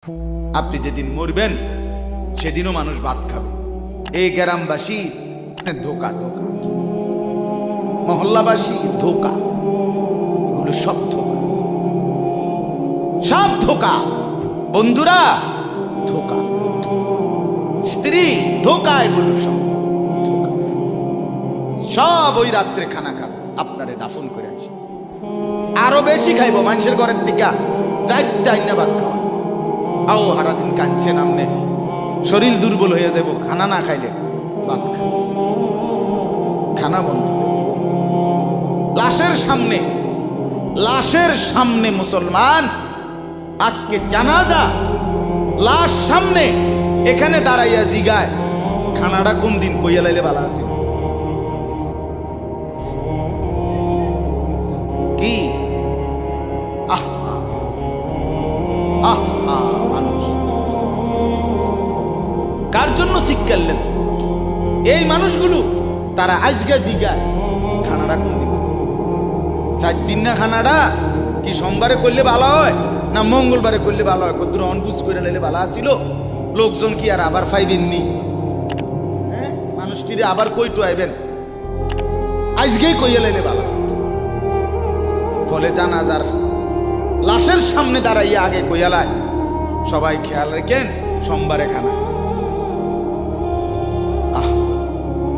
আপনি যেদিন মরবেন সেদিনও মানুষ ভাত খাবে। এই গ্রামবাসী ধোকা ধোকা, মহল্লাবাসী ধোকা, এগুলো সব ধোকা, সব ধোকা। বন্ধুরা ধোকা, স্ত্রী ধোকা, এগুলো সব ধোকা। সব ওই রাত্রে খানা খাবে, আপনারে দাফন করে আসে। আরো বেশি খাইব, মানুষের ঘরের থেকে চারটা ভাত খাওয়া। আও হারাদিন কাঁদছে নামনে, শরীর দুর্বল হয়ে যাব খানা না খাইলে। ভাত খাওয়া, খানা বন্ধ। লাশের সামনে, লাশের সামনে মুসলমান আজকে জানাজা, লাশ সামনে, এখানে দাঁড়াইয়া জিগায় খানাটা কোন দিন কইয়া লাইলে ভালো আছে। কি মানুষ কার জন্য শিক্ষালেন? এই মানুষগুলো তারা আজকে জিগায় খানাটা কোন দিন। 4 দিন না খানাটা কি সোমবারে করলে ভালো হয় না মঙ্গলবারে করলে ভালো হয়? কত অনবুঝ করে লাইলে ভালো আসিল। লোকজন কি আর আবার ফাইবেননি? হ্যাঁ, মানুষটিরে আবার কইটো আইবেন, আজকেই কইয়া লাইলে ভালো। ফলে জানাজার লাশের সামনে দাঁড়াইয়া আগে কইয়ালায় সবাই খেয়াল রেখেন সোমবারে খানা।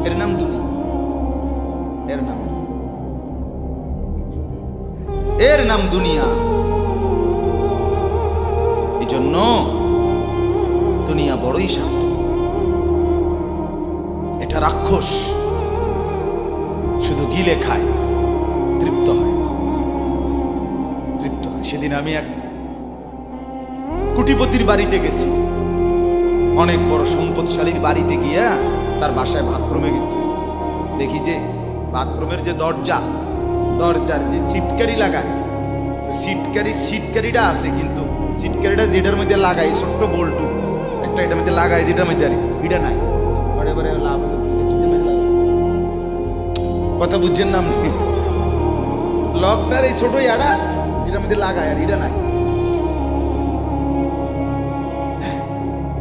এর নাম দুনিয়া, এর নাম, এর নাম দুনিয়া। এই জন্য দুনিয়া বড়ই স্বার্থ, এটা রাক্ষস, শুধু গিলে খায়, তৃপ্ত হয়, তৃপ্ত হয়। সেদিন আমি এক কুটিপতির বাড়িতে গেছি, অনেক বড় সম্পদশালীর বাড়িতে গিয়া তার বাসায় বাথরুমে গেছি। দেখি যে বাথরুমের যে দরজা, দরজার যে সিটকারি লাগায়, সিটকারিটা আছে, কিন্তু সিটকারিটা যেটার মধ্যে লাগাই ছোট্ট বল্টু একটা, এটার মধ্যে লাগাই যেটার মধ্যে আর এটা নাই। লাভ কথা বুঝছেন না আপনি? লকদার এই ছোট ইয়াটা যেটার মধ্যে লাগায় আর এটা নাই।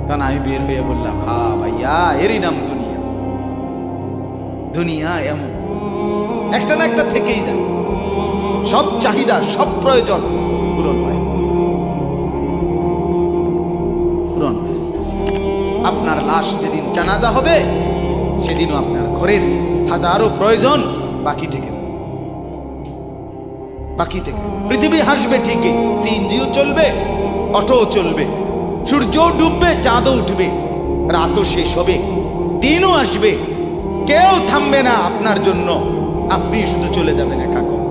তা না, আমি বের হয়ে বললাম, হ্যাঁ ভাইয়া, এরই নাম দুনিয়া। দুনিয়া এমন একটা না একটা থেকেই যায়, সব চাহিদা, সব প্রয়োজন পূরণ হয়, পূরণ। আপনার লাশ যেদিন জানাজা হবে সেদিনও আপনার ঘরের হাজারো প্রয়োজন বাকি থেকে যাবে, বাকি থেকে। পৃথিবী হাসবে ঠিকই, সিএনজিও চলবে, অটোও চলবে, সূর্যও ডুববে, চাঁদও উঠবে, রাতও শেষ হবে, দিনও আসবে, কেউ থামবে না আপনার জন্য। আপনি শুধু চলে যাবেন একা করে,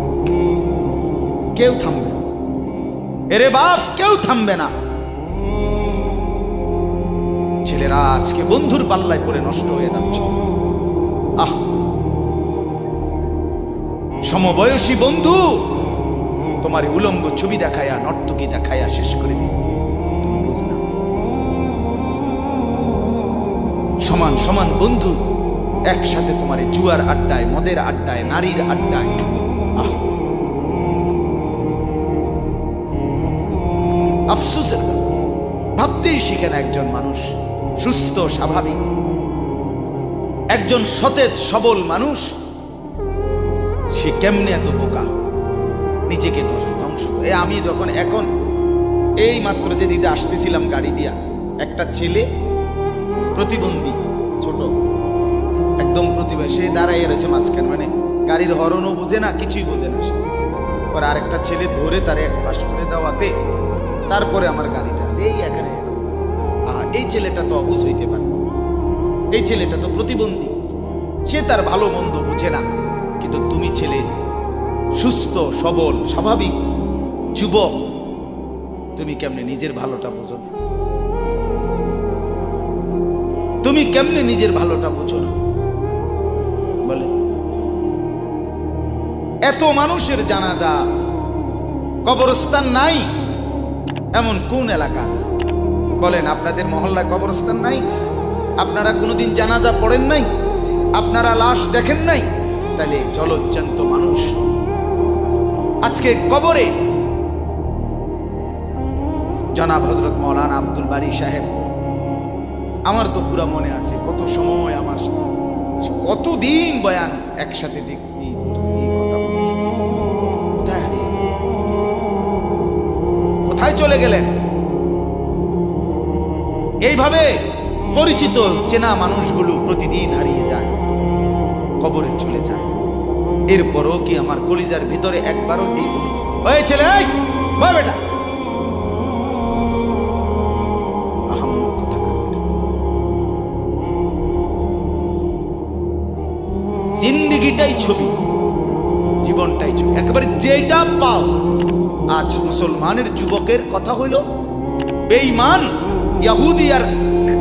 কেউ থামবে না। এরে বাপ, কেউ থামবে না। ছেলেরা আজকে বন্ধুর পাল্লায় পড়ে নষ্ট হয়ে যাচ্ছে। সমবয়সী বন্ধু তোমার উলঙ্গ ছবি দেখায়া, নর্তকী দেখায়া শেষ করে দিল, তুমি বুঝ না। সমান সমান বন্ধু একসাথে তোমার জুয়ার আড্ডায়, মদের আড্ডায়, নারীর আড্ডায়। আফসোসের ভাবতেই শিখে না একজন মানুষ সুস্থ স্বাভাবিক, একজন সতেজ সবল মানুষ, সে কেমনে এত বোকা, নিজেকে ধ্বংস করে। আমি যখন এখন এই মাত্র যে দিতে আসতেছিলাম গাড়ি দিয়া, একটা ছেলে প্রতিবন্ধী, ছোট একদম প্রতিভা, সে দাঁড়াইয়া রয়েছে মাঝখানে, মানে গাড়ির হরনও বোঝে না, কিছুই বোঝে না সে। পরে আরেকটা ছেলে ধরে তারে এক পাশ করে দেওয়াতে তারপরে আমার গাড়িটা আছে এই এখানে। এই ছেলেটা তো অবুঝ হইতে পারে, এই ছেলেটা তো প্রতিবন্ধী, সে তার ভালো মন্দ বুঝে না। কিন্তু তুমি ছেলে সুস্থ সবল স্বাভাবিক যুবক, তুমি কেমনে নিজের ভালোটা বোঝো না? তুমি কেমনে নিজের ভালোটা বোঝো না বলে? এত মানুষের জানাজা, কবরস্থান নাই এমন কোন এলাকা আছে বলেন? আপনাদের মহল্লায় কবরস্থান নাই? আপনারা কোনোদিন জানাজা পড়েন নাই? আপনারা লাশ দেখেন নাই? তাহলে জলজ্জান্ত মানুষ আজকে কবরে জনাব হযরত মাওলানা আব্দুল বারী সাহেব, আমার তো পুরা মনে আছে কত সময় আমার কতদিন বয়ান একসাথে দেখছি, পড়ছি, কথা বলছি। কোথায় হারিয়ে গেলেন? কোথায় চলে গেলেন? এইভাবে পরিচিত চেনা মানুষগুলো প্রতিদিন হারিয়ে যায়, কবরে চলে যায়। এরপরও কি আমার কলিজার ভিতরে একবারও এই ওই ছেলে, এই ওই বেটা, আহাম্মক কোথাকার বেটা। জিন্দেগিটাই ছবি, জীবনটাই ছবি, একেবারে যেটা পাও। আজ মুসলমানের যুবকের কথা হইল বেঈমান ইহুদি আর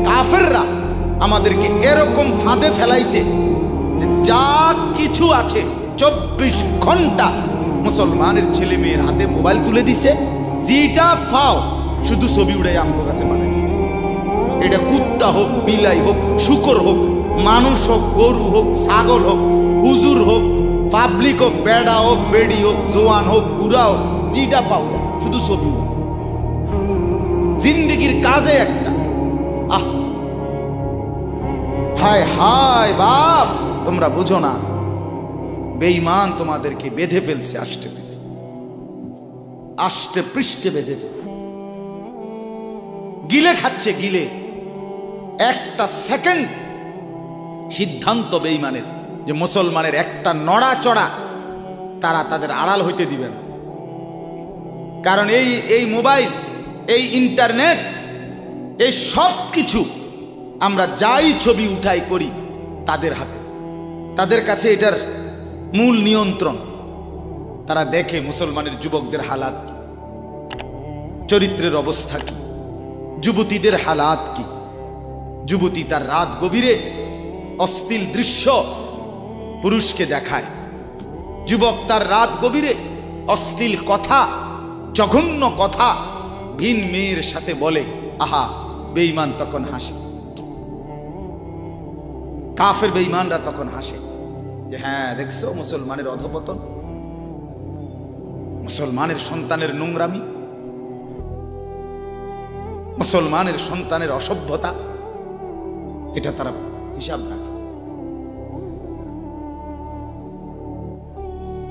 কাফেররা আমাদেরকে এরকম ফাঁদে ফেলাইছে যে যা কিছু আছে 24 ঘন্টা মুসলমানের ছেলে মেয়ের হাতে মোবাইল তুলে দিছে। যেটা ফাও শুধু ছবি উড়াই আমগো কাছে মানে। এটা কুত্তা হোক, বিলাই হোক, শুকর হোক, মানুষ হোক, গরু হোক, ছাগল হোক, হুজুর হোক, পাবলিক হোক, বেড়া হোক, বেড়ি হোক, জোয়ান হোক, বুড়া হোক, যেটা পাও শুধু ছবি। জিন্দেগির কাজে একটা আহ, হায় হায় বাপ, তোমরা বুঝো না, বেঈমান তোমাদেরকে বেঁধে ফেলছে, আষ্টে পৃষ্ঠে বেঁধে ফেলছে, গিলে খাচ্ছে, গিলে। একটা সেকেন্ড সিদ্ধান্ত বেঈমানের যে মুসলমানের একটা নড়াচড়া তারা তাদের আড়াল হইতে দিবে না। কারণ এই মোবাইল, এই ইন্টারনেট, এই সব কিছু আমরা যাই ছবি উঠাই করি তাদের হাতে, তাদের কাছে এটার মূল নিয়ন্ত্রণ। তারা দেখে মুসলমানের যুবকদের হালাত কি, চরিত্রের অবস্থা কি, যুবতীদের হালাত কি। যুবতী তার রাত গভীরে অশ্লীল দৃশ্য পুরুষকে দেখায়, যুবক তার রাত গভীরে অশ্লীল কথা, জঘন্য কথা ভিন মেয়ের সাথে বলে। আহা, বেঈমান তখন হাসে, কাফের বেঈমানরা তখন হাসে যে হ্যাঁ দেখছো মুসলমানের অধপতন, মুসলমানের সন্তানের নোংরামি, মুসলমানের সন্তানের অসভ্যতা, এটা তারা হিসাব রাখে।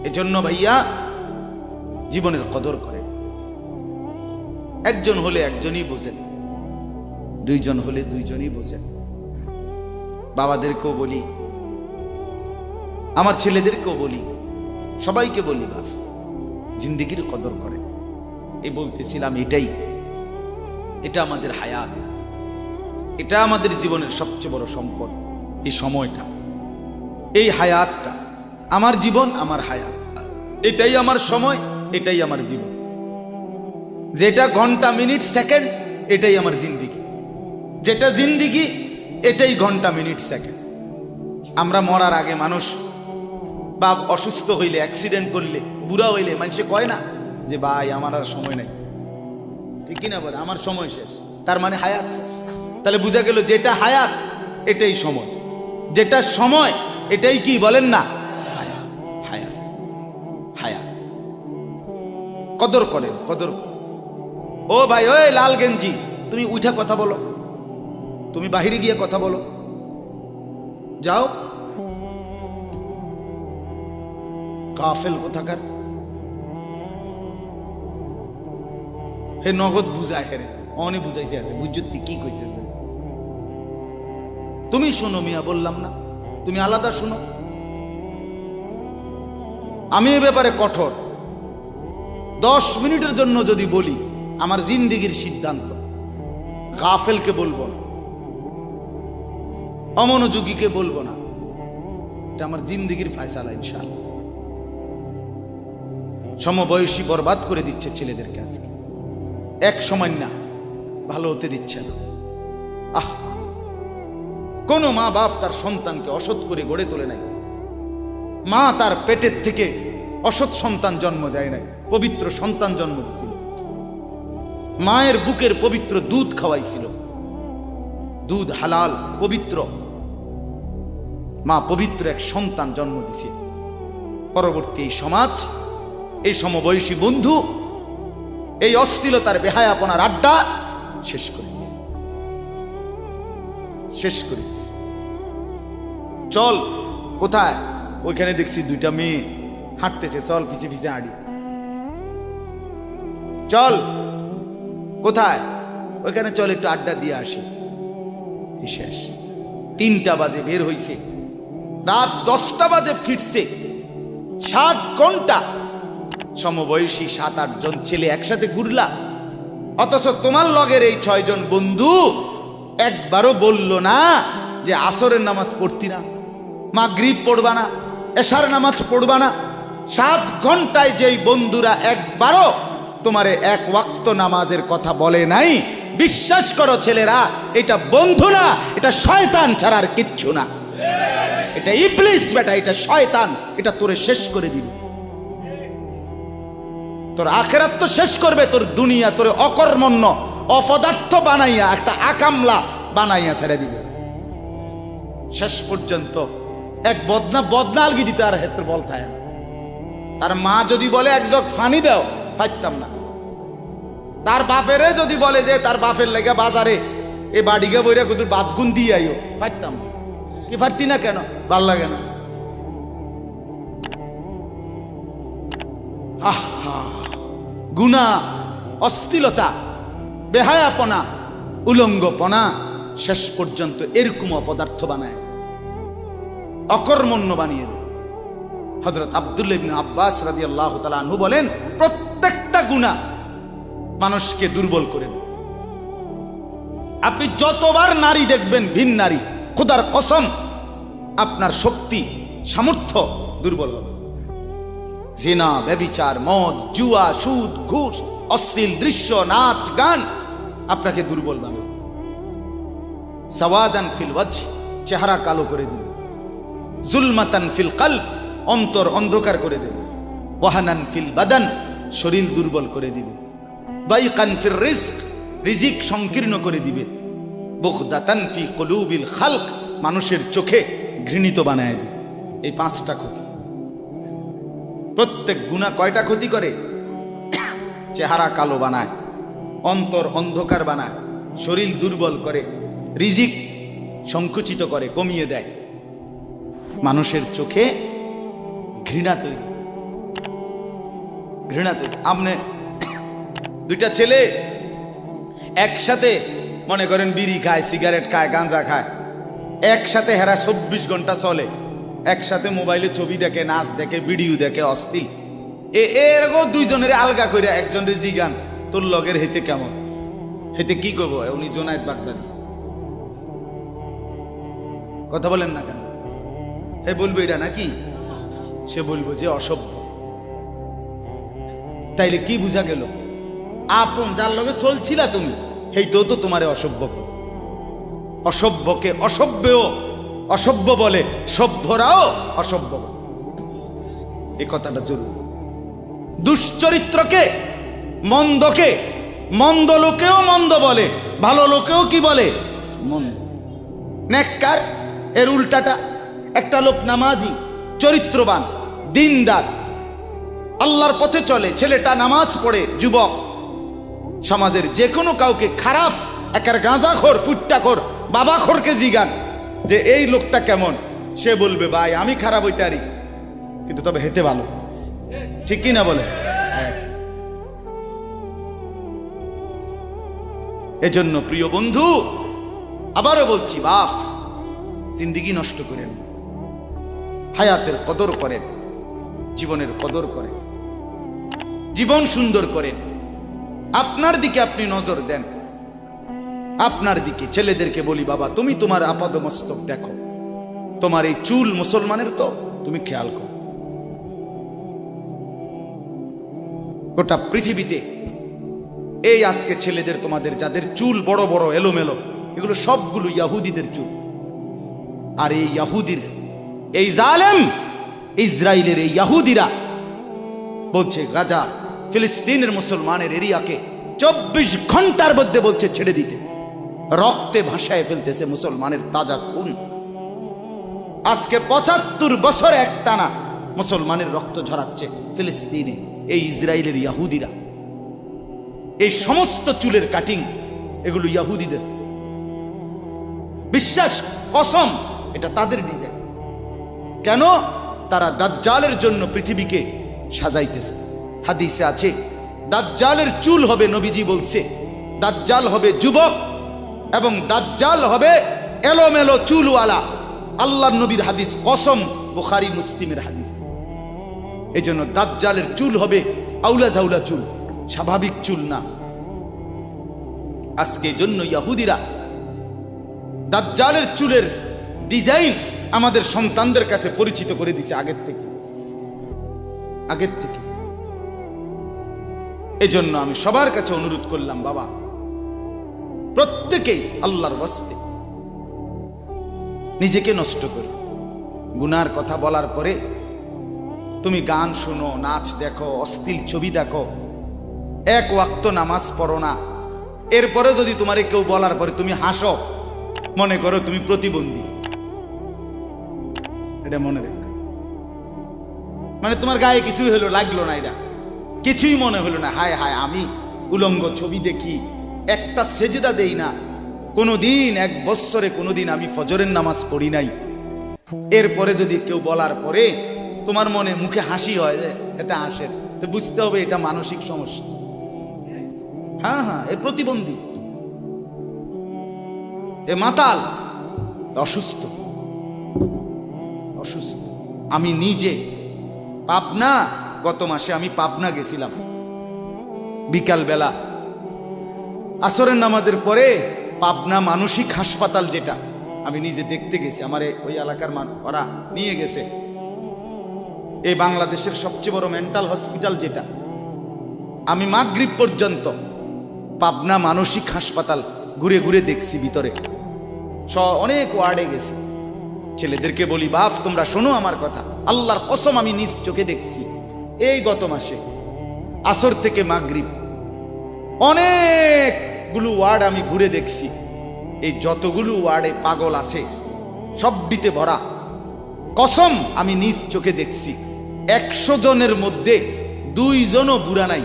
এজন্য ভাইয়া জীবনের কদর করে। একজন হলে একজনই বোঝেন, দুইজন হলে দুইজনই বোঝেন। বাবাদেরকেও বলি, আমার ছেলেদেরকেও বলি, সবাইকে বলি, বাপ জিন্দেগির কদর করে। এই বলতেছিলাম, এটা আমাদের হায়াত, এটা আমাদের জীবনের সবচেয়ে বড় সম্পদ। এই সময়টা, এই হায়াতটা, আমার জীবন, আমার হায়াত, এটাই আমার সময়, এটাই আমার জীবন। যেটা ঘন্টা, মিনিট, সেকেন্ড, এটাই আমার জিন্দেগি। যেটা জিন্দেগি, এটাই ঘন্টা, মিনিট, সেকেন্ড। আমরা মরার আগে মানুষ বা অসুস্থ হইলে, অ্যাক্সিডেন্ট করলে, বুড়া হইলে মানুষে কয় না যে ভাই আমার আর সময় নাই, ঠিক কিনা বলে, আমার সময় শেষ, তার মানে হায়াত শেষ। তাহলে বোঝা গেল যেটা হায়াত এটাই সময়, যেটা সময় এটাই কি বলেন না, হায়াত। হায়াত, হায়াত কদর করেন, কদর। ও ভাই, ওই লাল গেঞ্জি, তুমি উঠা কথা বলো, তুমি বাহিরে গিয়ে কথা বলো, যাও। কাফেল কোথাকার, হে নগদ বুঝায়, হেরে অনেক বুঝাইতে আছে, বুঝতে কি কইছে। তুমি শোনো মিয়া, বললাম না, তুমি আলাদা শোনো। আমি এ ব্যাপারে কঠোর। 10 মিনিটের জন্য যদি বলি, আমার জিন্দেগির সিদ্ধান্ত, গাফেলকে বলবো না, অমনোযোগীকে বলবো না, এটা আমার জিন্দেগির ফায়সালা ইনশাআল্লাহ। সমবয়সী বরবাদ করে দিচ্ছে ছেলেদেরকে আজকে, এক সময় না ভালো হতে দিচ্ছে না। আহ, কোন মা বাপ তার সন্তানকে অসৎ করে গড়ে তোলে নাই। মা তার পেটের থেকে অসৎ সন্তান জন্ম দেয় নাই, পবিত্র সন্তান জন্ম দিয়েছিল। মায়ের বুকের পবিত্র দুধ খাওয়াইছিল, দুধ হালাল পবিত্র। মা পবিত্র এক সন্তান জন্ম দিয়েছিল। পরবর্তী এই সমাজ, এই সমবয়সী বন্ধু এই অশ্লীলতার বেহায়াপনার আড্ডা শেষ করে দিস, শেষ করে দিস। চল কোথায়? ওইখানে দেখছি দুইটা মেয়ে হাঁটতেছে, চল ফিসে ফিসে হাঁটি। চল কোথায়? ওইখানে চল একটু আড্ডা দিয়ে আসি। শেষ। 3টা বাজে বের হইছে, রাত 10টা বাজে ফিরছে। 7 ঘন্টা সমবয়সী 7-8 জন ছেলে একসাথে ঘুরলা, অথচ তোমার লগের এই 6 জন বন্ধু একবারও বলল না যে আসরের নামাজ পড়তি না, মাগরিব পড়বা না, এশার নামাজ পড়বা না। 7 ঘন্টায় যেই বন্ধুরা একবারও তোমারে 1 ওয়াক্ত নামাজের কথা বলে নাই, বিশ্বাস করো ছেলেরা, এটা বন্ধু না, এটা শয়তান ছাড়া আর কিচ্ছু না। এটা ইবলিস বেটা, এটা শয়তান, এটা তোরে শেষ করে দিবে। তোর আখিরাত তো শেষ করবে, তোর দুনিয়া তোরে অকর্মণ্য অপদার্থ বানাইয়া একটা আকামলা বানাইয়া ছেড়ে দিবে। শেষ পর্যন্ত এক বদনা আলগি দিতে আর হেত্র বলতায় না। তার মা যদি বলে 1 জগ পানি দাও, পাইতাম না। তার বাপেরে যদি বলে যে তার বাপের লেগে বাজারে এ বাড়িকে বইরা কুদুর বাদগুন দিয়ে আইও, পাইতাম না। কি পারতি না কেন? ভাল লাগে না। গুনাহ, অশ্লীলতা, বেহায়াপনা, উলঙ্গপনা শেষ পর্যন্ত এরকম অপদার্থ বানায়, অকর্মণ্য বানিয়ে দেয়। হযরত আব্দুল্লাহ ইবনে আব্বাস রাদিয়াল্লাহু তাআলা আনহু বলেন, প্রত্যেকটা গুনাহ মানুষকে দুর্বল করে দেয়। আপনি যতবার নারী দেখবেন ভিন নারী, খোদার কসম আপনার শক্তি সামর্থ্য দুর্বল হবে। জিনা, ব্যভিচার, মদ, জুয়া, সুদ, ঘুষ, অশ্লীল দৃশ্য, নাচ গান আপনাকে দুর্বল বানাবে। সাওয়াদান ফিল ওয়াজহ, চেহারা কালো করে দিবে। জুলমাতান ফিল কলব, অন্তর অন্ধকার করে দেবে। ওয়াহানান ফিল বাদান, শরীর দুর্বল করে দিবে। দাইকান ফির রিজক, রিজিক সংকীর্ণ করে দিবে। বুগদাতান ফি কুলুবিল খালক, মানুষের চোখে ঘৃণিত বানায় দিবে। এই 5টা ক্ষতি। প্রত্যেক গুনাহ কয়টা ক্ষতি করে? চেহারা কালো বানায়, অন্তর অন্ধকার বানায়, শরীর দুর্বল করে, রিজিক সংকুচিত করে, কমিয়ে দেয়, মানুষের চোখে ঘৃণা তৈরি, ঘৃণা তৈরি। আপনি 2টা ছেলে একসাথে মনে করেন বিড়ি খায়, সিগারেট খায়, গাঁজা খায়, একসাথে হেরা 24 ঘন্টা চলে, একসাথে মোবাইলে ছবি দেখে, নাচ দেখে, ভিডিও দেখে, অশ্লীল। এরকম 2 জনের আলগা করে একজনের জিগান তোর লগের হেতে কেমন, হেতে কি করবো? উনি জোনায়েদ বাগদাদি। কথা বলেন না কেন? হে বলবো এটা নাকি? সে বলবো যে অসভ্য। তাইলে কি বুঝা গেল? আপন যার লগে চলছিলা তুমি, হেইতেও তো তোমারে অসভ্য। অসভ্যকে অসভ্যও অসভ্য বলে, সভ্যরাও অসভ্য। এই কথাটা জরুরি। দুশ্চরিত্রকে, মন্দকে মন্দ লোকেও মন্দ বলে, ভালো লোকেও কি বলে? মন্দ। নেককার এর উল্টাটা। একটা লোক নামাজি, চরিত্রবান, দিনদার, আল্লাহর পথে চলে, ছেলেটা নামাজ পড়ে, যুবক, সমাজের যে কোনো কাউকে খারাপ, একার গাঁজাখোর, ফুট্টাখোর, বাবাখোরকে জিগান যে এই লোকটা কেমন, সে বলবে ভাই আমি খারাপ হইতে পারি, কিন্তু তবে হেতে ভালো। ঠিক কি না বলে? হ্যাঁ। এজন্য প্রিয় বন্ধু, আবারও বলছি, বাপ জিন্দেগি নষ্ট করেন, হায়াতের কদর করেন, জীবনের কদর করেন, জীবন সুন্দর করেন। আপনার দিকে আপনি নজর দেন, আপনার দিকে। ছেলেদেরকে বলি, বাবা তুমি তোমার আপাদমস্তক দেখো, তোমার এই চুল মুসলমানের তো তুমি খেয়াল করো। গোটা পৃথিবীতে এই আজকে ছেলেদের, তোমাদের যাদের চুল বড় বড় এলোমেলো, এগুলো সবগুলো ইয়াহুদিদের চুল। আর এই ইয়াহুদির, এই জালেম ইসরায়েলের এই ইয়াহুদিরা বলছে গাজা, ফিলিস্তিনের মুসলমানের এরিয়াকে 24 ঘন্টার মধ্যে বলছে ছেড়ে দিতে। রক্তে ভাসায় ফেলতেছে মুসলমানের তাজা খুন। আজকে 75 বছর একটানা মুসলমানের রক্ত ঝরাচ্ছে ফিলিস্তিনে এই ইসরায়েলের ইয়াহুদিরা। এই সমস্ত চুলের কাটিং এগুলো ইহুদিদের, বিশ্বাস কসম এটা তাদের ডিজাইন। কেন? তারা দাজ্জালের জন্য পৃথিবীকে সাজাইতেছে। হাদিসে আছে দাজ্জালের চুল হবে, নবীজি বলছে দাজ্জাল হবে যুবক এবং দাজ্জাল হবে এলোমেলো চুলওয়ালা। আল্লাহর নবীর হাদিস, কসম, বুখারী মুসলিমের হাদিস। এই জন্য দাজ্জালের চুল হবে আউলা ঝাউলা চুল, স্বাভাবিক চুল না। আজকে জন্য ইহুদিরা দাজ্জালের চুলের ডিজাইন আমাদের সন্তানদের কাছে পরিচিত করে দিছে আগের থেকে। এজন্য আমি সবার কাছে অনুরোধ করলাম, বাবা প্রত্যেকেই আল্লাহর ওয়াস্তে নিজেকে নষ্ট করো। গুনার কথা বলার পরে তুমি গান শোনো, নাচ দেখো, অশ্লীল ছবি দেখো, এক ওয়াক্ত নামাজ পড়ো না, এরপরে যদি তোমারে কেউ বলার পরে তুমি হাসো, মনে করো তুমি প্রতিবন্ধী। এটা মনে রেখ, মানে তোমার গায়ে কিছুই হলো, লাগলো না, এটা কিছুই মনে হলো না। হায় হায়, আমি উলঙ্গ ছবি দেখি, একটা সেজদা দেই না কোনোদিন, 1 বছরে কোনোদিন আমি ফজরের নামাজ পড়ি নাই, এরপরে যদি কেউ বলার পরে তোমার মনে মুখে হাসি হয়, এতে হাসে, তো বুঝতে হবে এটা মানসিক সমস্যা। হ্যাঁ হ্যাঁ, এ প্রতিবন্ধী, এ মাতাল, অসুস্থ। আমি নিজে পাবনা, গত মাসে আমি পাবনা গেছিলাম, বিকাল বেলা আসরের নামাজের পরে পাবনা মানসিক হাসপাতাল, যেটা আমি নিজে দেখতে গেছি, আমার ওই এলাকার ওরা নিয়ে গেছে, এই বাংলাদেশের সবচেয়ে বড় মেন্টাল হসপিটাল যেটা। আমি মাগরিব পর্যন্ত পাবনা মানসিক হাসপাতাল ঘুরে ঘুরে দেখছি, ভিতরে অনেক ওয়ার্ডে গেছি। ছেলেদেরকে বলি, বাপ তোমরা শোনো আমার কথা, আল্লাহর কসম আমি নিজ চোখে দেখছি, এই গত মাসে আসর থেকে মাগরিব অনেকগুলো ওয়ার্ড আমি ঘুরে দেখছি। এই যতগুলো ওয়ার্ডে পাগল আছে সবটিতে ভরা, কসম আমি নিজ চোখে দেখছি। 100 জনের মধ্যে 2 জনও বুড়া নাই,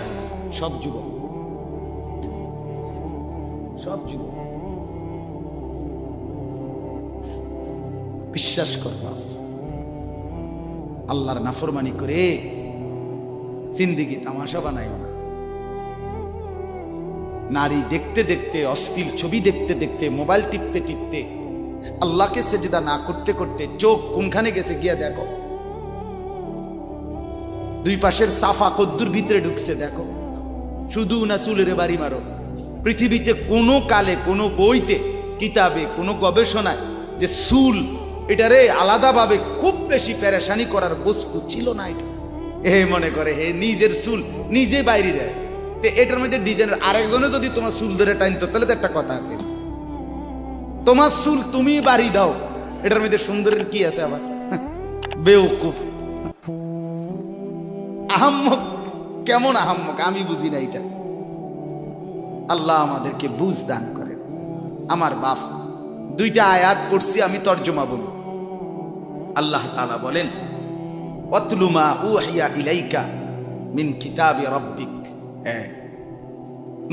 সব যুবক, সব যুবক। বিশ্বাস কর বাপ, আল্লাহর নাফরমানি করে জিন্দেগি তামাশা বানাইও না। নারী দেখতে দেখতে, অশ্লীল ছবি দেখতে দেখতে, মোবাইল টিপতে টিপতে, আল্লাহকে সেজদা না করতে করতে চোখ কোনখানে গেছে গিয়া দেখো। 2 পাশের সাফা কদ্দুর ভিতরে ঢুকছে দেখো। শুধু না চুলের বাড়ি মারো, পৃথিবীতে কোনো কালে, কোনো বইতে, কিতাবে, কোনো গবেষণায় যে চুল এটারে আলাদাভাবে খুব বেশি পেরেশানি করার বস্তু ছিল না। এটা হে মনে করে হে নিজের চুল নিজে বাইরে দেয়, এটার মধ্যে ডিজাইনের আরেকজনে যদি তোমার চুল ধরে টাইনতো তাহলে তো একটা কথা আছে, তোমার চুল তুমি বাড়ি দাও, এটার মধ্যে সুন্দরের কি আছে? আবার বেউকুফ, আহাম্মক, কেমন আহাম্মক আমি বুঝি না এটা। আল্লাহ আমাদেরকে বুঝ দান করেন। আমার বাপ 2টা আয়াত পড়ছি, আমি তর্জমা বলব। আল্লাহ তাআলা বলেন, ওয়াতলু মা উহিয়া ইলাইকা মিন কিতাবি রাব্বিক। হ্যাঁ,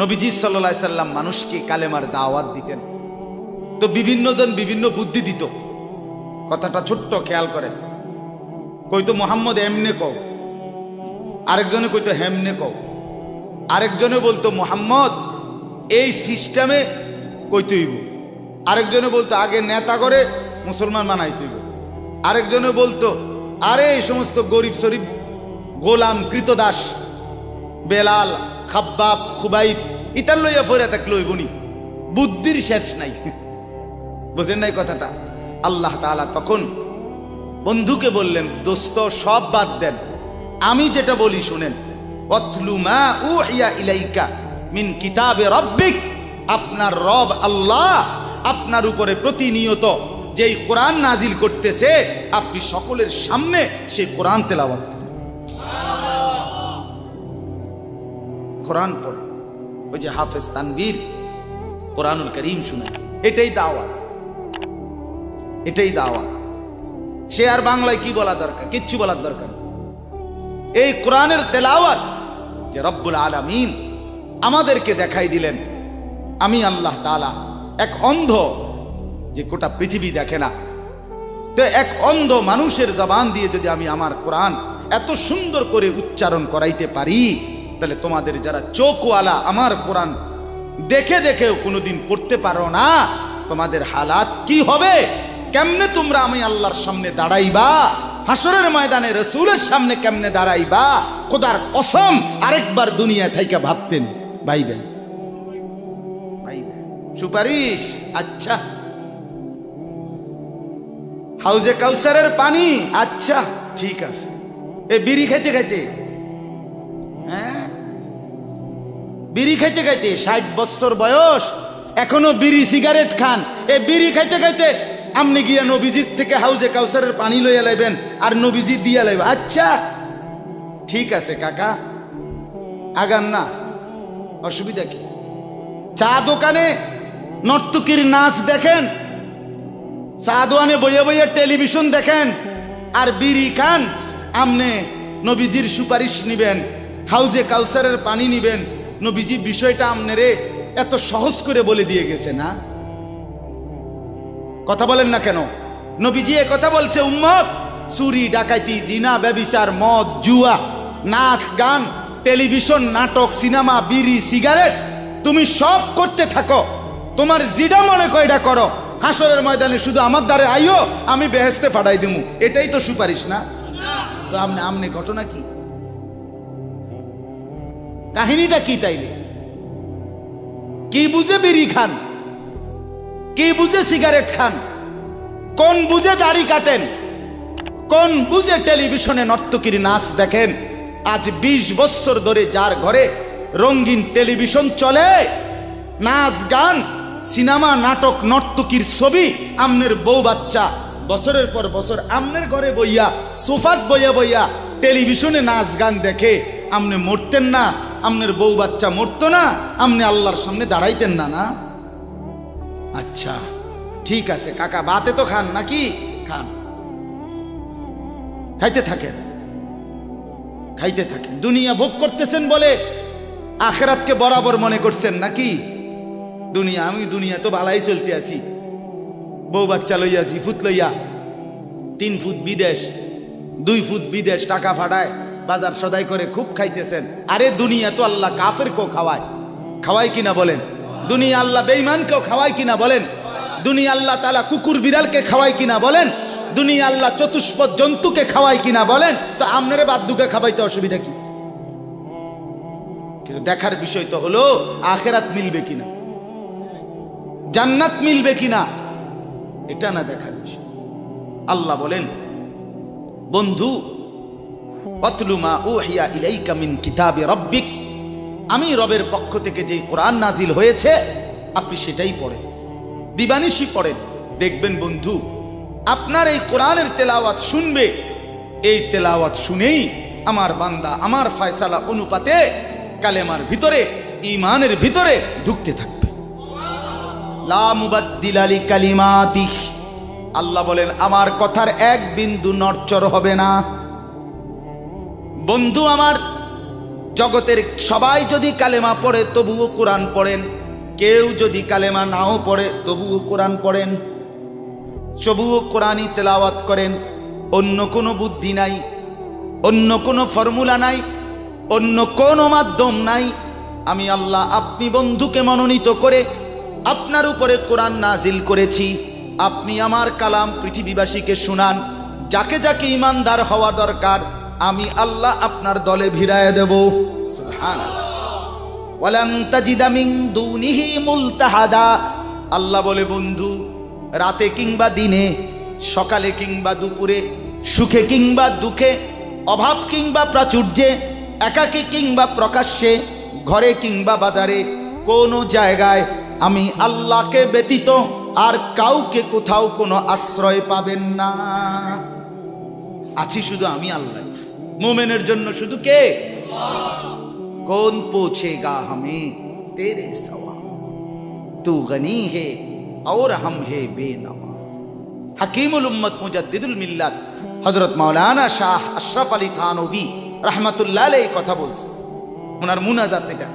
নবীজি সাল্লাল্লাহু আলাইহি সাল্লাম মানুষকে কালেমার দাওয়াত দিতেন, তো বিভিন্ন জন বিভিন্ন বুদ্ধি দিত। কথাটা ছোট্ট, খেয়াল করেন। কইতো মোহাম্মদ এমনে কও, আরেকজনে কইতো হেমনে কও, আরেকজনে বলতো মোহাম্মদ এই সিস্টেমে কইতে হইব, আরেকজনে বলতো আগে নেতা করে মুসলমান বানাইতে হইব, আরেকজনে বলতো আরে এই সমস্ত গরিব শরীফ গোলাম কৃতদাস বেলাল খাব্বাব খুবাইব ইতার লইয়া ফইরা থাকলে হইবনি, বুদ্ধির শেষ নাই। বুঝেন নাই কথাটা? আল্লাহ তাআলা তখন বন্ধুকে বললেন, দোস্ত সব বাদ দেন, আমি যেটা বলি শুনেন। ওয়াতলু মা উহিয়া ইলাইকা মিন কিতাবে রাব্বিক, আপনার রব আল্লাহ আপনার উপরে প্রতিনিয়ত যেই কোরআন নাজিল করতেছে, আপনি সকলের সামনে সেই কোরআন তেলাওয়াত করেন, কোরআন পড়েন। ওই যে হাফেজ তানভীর কোরআনুল কারীম শুনাইছে, এটাই দাওয়াত, এটাই দাওয়াত। সে আর বাংলায় কি বলা দরকার? কিচ্ছু বলার দরকার। এই কোরআনের তেলাওয়াত যে রব্বুল আলামিন আমাদেরকে দেখাই দিলেন আমি আল্লাহ তাআলা এক অন্ধ, যে গোটা পৃথিবী দেখে না, তো এক অন্ধ মানুষের জবান দিয়ে যদি আমি আমার কোরআন এত সুন্দর করে উচ্চারণ করাইতে পারি, তাহলে তোমাদের যারা চোখওয়ালা আমার কোরআন দেখে দেখেও কোনোদিন পড়তে পারো না, তোমাদের হালাত কি হবে? কেমনে তোমরা আমি আল্লাহর সামনে দাঁড়াইবা? হাসরের ময়দানে রাসূলের সামনে কেমনে দাঁড়াইবা? খোদার কসম আরেকবার দুনিয়া থেকে ভাবতেন, ভাইবেন সুপারিশ। আচ্ছা, হাউজে কাউসারের পানি, আচ্ছা ঠিক আছে। এ বিড়ি খাইতে খাইতে, হ্যাঁ বিড়ি খাইতে খাইতে 60 বছর বয়স, এখনো বিড়ি সিগারেট খান। এ বিড়ি খাইতে খাইতে আপনি গিয়া নবীজির থেকে হাউজে কাউসারের পানি লইয়া লাইবেন আর নবীজি দিয়া লাইবেন। আচ্ছা ঠিক আছে কাকা, আগান না, অসুবিধা কি? চা দোকানে নর্তকীর নাচ দেখেন, চা দোকানে বইয়া বইয়া টেলিভিশন দেখেন, আর বিড়ি খান। আমনে নবীজির সুপারিশ নিবেন, হাউজে কাউসারের পানি নিবেন। নবীজি বিষয়টা আমনেরে এত সহজ করে বলে দিয়ে গেছে না? কথা বলেন না কেন? নবীজি এ কথা বলছে, উম্মত চুরি ডাকাতি জিনা ব্যভিচার মদ জুয়া নাচ গান টেলিভিশন নাটক সিনেমা বিড়ি সিগারেট তুমি সব করতে থাকো, তোমার যেটা মনে করে এটা করো, হাসরের ময়দানে শুধু আমার দ্বারে আইও, আমি বেহেশতে ফাটাই দিমু। এটাই তো সুপারিশ না? তো আমনে ঘটনা কি, কাহিনীটা কি? তাইলে কি বুঝে বিড়ি খান, কি বুঝে সিগারেট খান, কোন বুঝে দাড়ি কাটেন, কোন বুঝে টেলিভিশনে নর্তকীর নাচ দেখেন? আজ 20 বছর ধরে যার ঘরে রঙিন টেলিভিশন চলে, নাচ গান সিনেমা নাটক নর্তকীর ছবি, আমনের বউ বাচ্চা বছরের পর বছর আমনের ঘরে বইয়া সোফাত বইয়া বইয়া টেলিভিশনে নাচ গান দেখে, আমনে মরতেন না? আমনের বউ বাচ্চা মরতো না? আমনে আল্লাহর সামনে দাঁড়াইতেন না? না? আচ্ছা ঠিক আছে কাকা, বাতে তো খান নাকি? খান, খাইতে থাকেন, খাইতে থাকেন। দুনিয়া ভোগ করতেছেন বলে আখিরাতকে বরাবর মনে করছেন নাকি? দুনিয়া, আমি দুনিয়া তো ভালাই চলতে আছি, বউ বাচ্চা লইয়া, ফুট লইয়া, 3 ফুট বিদেশ 2 ফুট বিদেশ, টাকা ফাটায় বাজার সদাই করে খুব খাইতেছেন। আরে দুনিয়া তো আল্লাহ কাফেরকেও খাওয়ায়, খাওয়ায় কিনা বলেন? দুনিয়া আল্লাহ বেঈমানকেও খাওয়ায় কিনা বলেন? দুনিয়া আল্লাহ তাআলা কুকুর বিড়ালকে খাওয়ায় কিনা বলেন? দুনিয়া আল্লাহ চতুষ্পদ জন্তুকে খাওয়ায় কিনা বলেন? তো আপনারে বাদ্দুকে খাওয়াইতে অসুবিধা কি? কিন্তু দেখার বিষয় তো হলো আখিরাত মিলবে কিনা, জান্নাত মিলবে কিনা, এটা না দেখার বিষয়। আল্লাহ বলেন, বন্ধু ওয়াতলু মা উহিয়া ইলাইকা মিন কিতাবি রাব্বিক, আমি রবের পক্ষ থেকে যেই কোরআন নাজিল হয়েছে আপনি সেটাই পড়েন, দিবানিশি পড়েন। দেখবেন বন্ধু, আপনার এই কোরআনের তেলাওয়াত শুনবে, এই তেলাওয়াত শুনেই আমার বান্দা আমার ফয়সালা অনুপাতে কালেমার ভিতরে, ঈমানের ভিতরে ঢুকতে থাকবে। লা মুবাদ্দিলা লিকালিমাতিহ, আল্লাহ বলেন আমার কথার এক বিন্দু নড়চড় হবে না। বন্ধু আমার, জগতের সবাই যদি কালেমা পড়ে তবুও কোরআন পড়েন, কেউ যদি কালেমা নাও পড়ে তবুও কোরআন পড়েন, তবুও কোরআনই তেলাওয়াত করেন। অন্য কোনো বুদ্ধি নাই, অন্য কোনো ফর্মুলা নাই, অন্য কোনো মাধ্যম নাই। আমি আল্লাহ আপনি বন্ধুকে মনোনীত করে আপনার উপরে কোরআন নাজিল করেছি, আপনি আমার কালাম পৃথিবীবাসীকে শুনান। যাকে যাকে ইমানদার হওয়া দরকার আমি আল্লাহ আপনার দলে ভিড়ায় দেব। সুবহানাল্লাহ। ওয়ালান তাজিদা মিন দুনিহি মুলতাহাদা, আল্লাহ বলে বন্ধু রাতে কিংবা দিনে, সকালে কিংবা দুপুরে, সুখে কিংবা দুঃখে, অভাব কিংবা প্রাচুর্যে, একাকী কিংবা প্রকাশ্যে, ঘরে কিংবা বাজারে, কোনো জায়গায় আমি আল্লাহকে ব্যতীত আর কাউকে কোথাও কোনো আশ্রয় পাবেন না। আছি শুধু আমি আল্লাহ। মোমেনের জন্য শুধু কে? कौन पूछेगा हमें तेरे सवा, तू गनी है और हम है बेनवा। हकीमुल उम्मत मुजद्दिदुल मिल्लत हजरत मौलाना शाह अशरफ अली थानवी रहमतुल्लाह अलैहि কথা বলছে ওনার মুনাজাত। এটা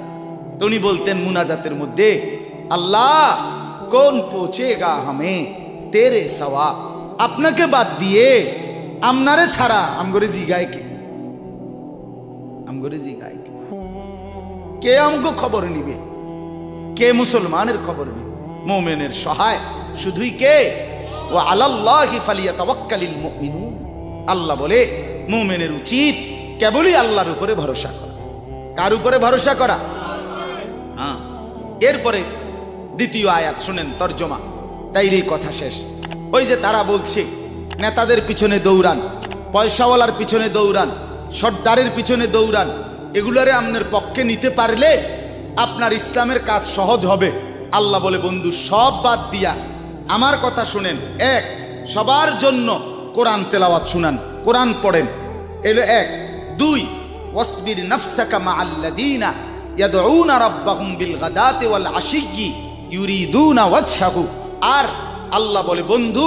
তো উনি বলতেন মুনাজাতের মধ্যে, আল্লাহ কোন পৌঁছেগা হামে তেরে সওয়া, আপনাকে বাদ দিয়ে আমনারে ছাড়া আমগরে জিগায় কে, আমগরে জিগায় কে, কে আমগো খবর নিবে, কে মুসলমানের খবর নিবে? মুমিনের সহায় শুধুই কে? ওয়া আলাল্লাহি ফালিয়াতাওয়াক্কালিল মুমিনুন। আল্লাহ বলে মুমিনের উচিত কেবলই আল্লাহর উপরে ভরসা করা। কার উপরে ভরসা করা? হ্যাঁ। এরপরে দ্বিতীয় আয়াত শুনেন, তর্জমা, তাইরই কথা শেষ। ওই যে তারা বলছে নেতাদের পিছনে দৌড়ান, পয়সাওয়ালার পিছনে দৌড়ান, সর্দারের পিছনে দৌড়ান, এগুলারে আপনার পক্ষে নিতে পারলে আপনার ইসলামের কাজ সহজ হবে। আল্লাহ বলে বন্ধু সব বাদ দিয়া আমার কথা শুনেন। এক, সবার জন্য কোরআন তেলাওয়াত শুনান, কোরআন পড়েন, এলো এক। দুই, ওয়াসবির নাফসাকা মাআল্লাযীনা ইয়াদউনা রাব্বাহুম বিল গাদাতি ওয়াল আশিয়্যি ইউরিদুনা ওয়াজহাহু। আর আল্লাহ বলে বন্ধু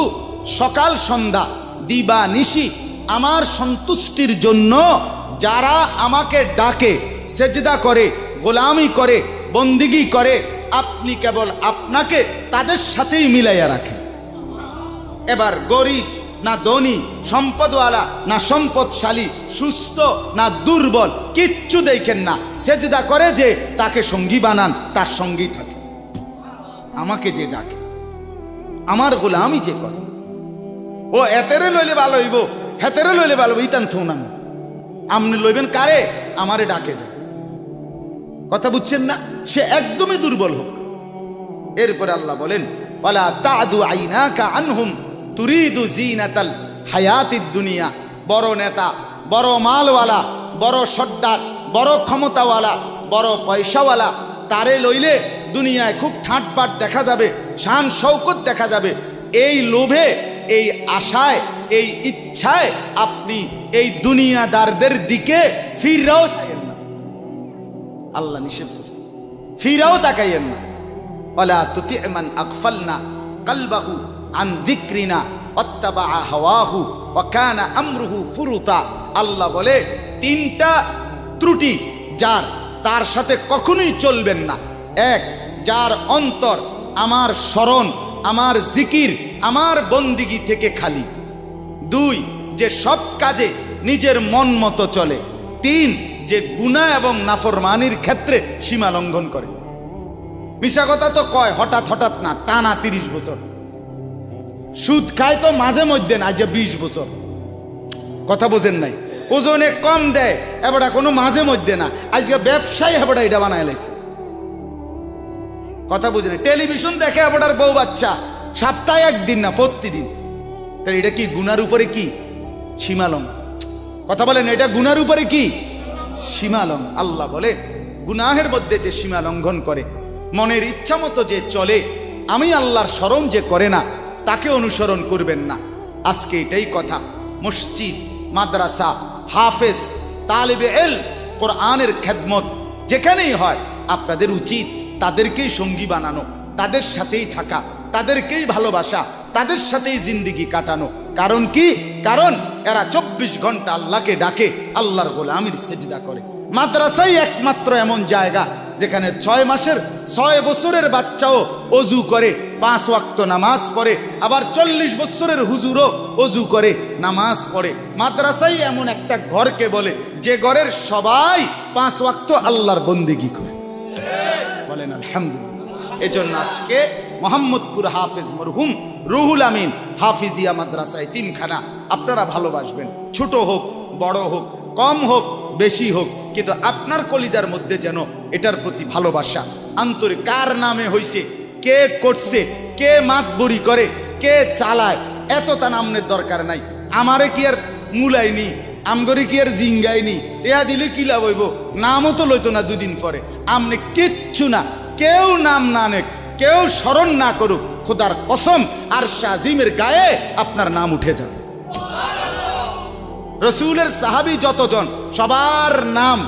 সকাল সন্ধ্যা দিবা নিশি আমার সন্তুষ্টির জন্য যারা আমাকে ডাকে, সেজদা করে, গোলামি করে, বন্দিগি করে, আপনি কেবল আপনাকে তাদের সাথেই মিলাইয়া রাখেন। এবার গরিব না ধনী, সম্পদওয়ালা না সম্পদশালী, সুস্থ না দুর্বল, কিচ্ছু দেখেন না, সেজদা করে যে তাকে সঙ্গী বানান, তার সঙ্গী থাকে। আমাকে যে ডাকে, আমার গোলামি যে করে, ও এতেরে লইলে ভালো হইব, হেতেরে লইলে ভালো হইব, ইতান থো না, আপনি লইবেন কারে? আমারে ডাকে যায়। কথা বুঝছেন না? সে একদমই দুর্বল হোক। এরপরে আল্লাহ বলেন, ওয়ালা তাদু আইনাকা আনহুম তুরিদু জিনাতাল হায়াতিদ দুনিয়া। বড় নেতা, বড় মালওয়ালা, বড় সর্দার, বড় ক্ষমতাওয়ালা, বড় পয়সাওয়ালা, তারে লইলে দুনিয়ায় খুব ঠাটবাট দেখা যাবে, শান শৌকত দেখা যাবে। এই লোভে, এই আশায়, এই ইচ্ছায় আপনি এই দুনিয়াদারদের দিকে ফিরাও চাইয়েন না। আল্লাহ নিষেধ করছে, ফিরাও তাকাইয়েন না। ওয়ালা তুতি' মান আগফালনা কলবাহু আন যিকরিনা ওয়াত্তাবা হাওয়াহু ওয়া কানা আমরুহু ফুরুতা। আল্লাহ বলে তিনটা ত্রুটি যার, তার সাথে কখনোই চলবেন না। এক, যার অন্তর আমার স্মরণ, আমার জিকির, আমার বন্দিগি থেকে খালি। দুই, যে সব কাজে নিজের মন মতো চলে। তিন, যে গুনাহ এবং নাফরমানির ক্ষেত্রে সীমা লঙ্ঘন করে। মিশা কথা তো কয় হঠাৎ হঠাৎ না, টানা 30 বছর। সুদ খায় তো মাঝে মধ্যে না, যে 20 বছর। কথা বোঝেন নাই? ওজনে কম দেয় এবার কোনো মাঝে মধ্যে না, আজকে ব্যবসায়ী হেবড়া এটা বানায় লাইছে। কথা বুঝেন? টেলিভিশন দেখে হেবড়ার বউ বাচ্চা, সপ্তাহে একদিন না, প্রতিদিন। তাহলে এটা কি গুনার উপরে কি সীমালং? কথা বলেন, এটা গুনার উপরে কি সীমালং? আল্লাহ বলে গুনাহের মধ্যে যে সীমা লঙ্ঘন করে, মনের ইচ্ছা মতো যে চলে, আমি আল্লাহর স্মরণ যে করে না, তাকে অনুসরণ করবেন না। আজকে এটাই কথা। মসজিদ, মাদ্রাসা, হাফেজ, তালিবে ইলম, কোরআনের খেদমত যেখানেই হয়, আপনাদের উচিত তাদেরকেই সঙ্গী বানানো, তাদের সাথেই থাকা, তাদেরকেই ভালোবাসা, তাদের সাথেই জিন্দিগি কাটানো। কারণ কি? কারণ এরা 24 ঘন্টা আল্লাহকে ডাকে, আল্লাহর গোলামির সেজদা করে। মাদ্রাসাই একমাত্র এমন জায়গা যেখানে 6 মাসের 6 বছরের বাচ্চাও অজু করে, 5 ওয়াক্ত নামাজ পড়ে, আবার 40 বছরের হুজুরও অজু করে, নামাজ পড়ে। মাদ্রাসাই এমন একটা ঘরকে বলে যে ঘরের সবাই 5 ওয়াক্ত আল্লাহর বন্দেগী করে। বলেন আলহামদুলিল্লাহ। এজন্য আজকে মোহাম্মদপুর হাফেজ মরহুম রুহুল আমিন হাফিজিয়া মাদ্রাসায় 3খানা আপনারা ভালোবাসবেন। ছোট হোক, বড় হোক, কম হোক, বেশি হোক, কিন্তু আপনার কলিজার মধ্যে যেন এটার প্রতি ভালোবাসা, আন্তরিক। কার নামে হইছে, কে করছে, কে মাতবরি করে, কে চালায়, এত তা নামের দরকার নাই। আমারে কি আর মুলাইনি, আমগরে কি আর জিঙ্গাইনি, টেয়া দিলে কি লাভ হইব? নামও তো লইতো না 2 দিন পরে। আমনে কিচ্ছু না, কেউ নাম না নেক, কেউ স্মরণ না করুক, খোদার কসম আরশ আজিমের গায়ে আপনার নাম উঠে যাবে। রসুলের সাহাবী যতজন, সবার নাম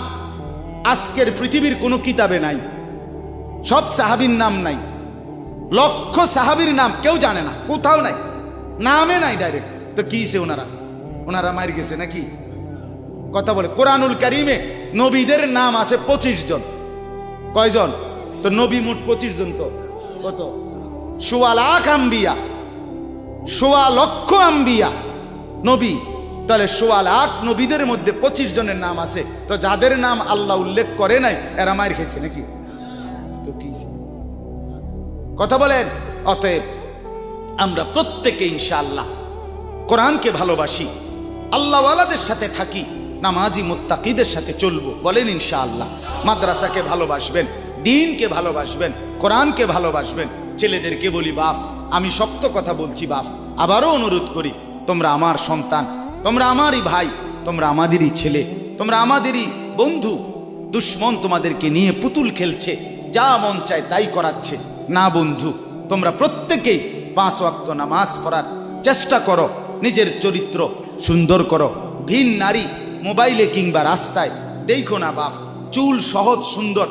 আজকের পৃথিবীর কোনো কিতাবে নাই। সব সাহাবীর নাম নাই। লক্ষ সাহাবীর নাম কেউ জানে না, কোথাও নাই, নামে নাই ডাইরেক্ট। তো কিছে ওনারা মার গেছে নাকি? কথা বলে কোরআনুল কারীমে নবীদের নাম আছে 25 জন। কয়জন? তো নবী মোট 25 জন। তো কত? 1.25 লাখ আম্বিয়া, 1.25 লক্ষ আম্বিয়া নবী। তাহলে 1.25 লাখ নবীদের মধ্যে 25 জনের নাম আছে। তো যাদের নাম আল্লাহ উল্লেখ করে নাই এরা মার খেয়েছে নাকি? তো কি কথা বলেন? অতএব আমরা প্রত্যেকে ইনশাআল্লাহ কোরআনকে ভালোবাসি, আল্লাহওয়ালাদের সাথে থাকি, নামাজি মুত্তাকিদের সাথে চলবো। বলেন ইনশাআল্লাহ। মাদ্রাসাকে ভালোবাসবেন, দ্বীনকে ভালোবাসবেন, কোরআনকে ভালোবাসবেন। ছেলেদেরকে বলি, বাপ আমি শক্ত কথা বলছি, বাপ আবারও অনুরোধ করি, তোমরা আমার সন্তান, তোমরা আমারই ভাই, তোমরা আমাদেরই ছেলে, তোমরা আমাদেরই বন্ধু। দুশ্মন তোমাদেরকে নিয়ে পুতুল খেলছে, যা মন চায় তাই করাচ্ছে। না বন্ধু, তোমরা প্রত্যেকেই 5 ওয়াক্ত নামাজ পড়ার চেষ্টা করো, নিজের চরিত্র সুন্দর করো। ভিন নারী মোবাইলে কিংবা রাস্তায় দেখো না বাপ, চুল সহজ সুন্দর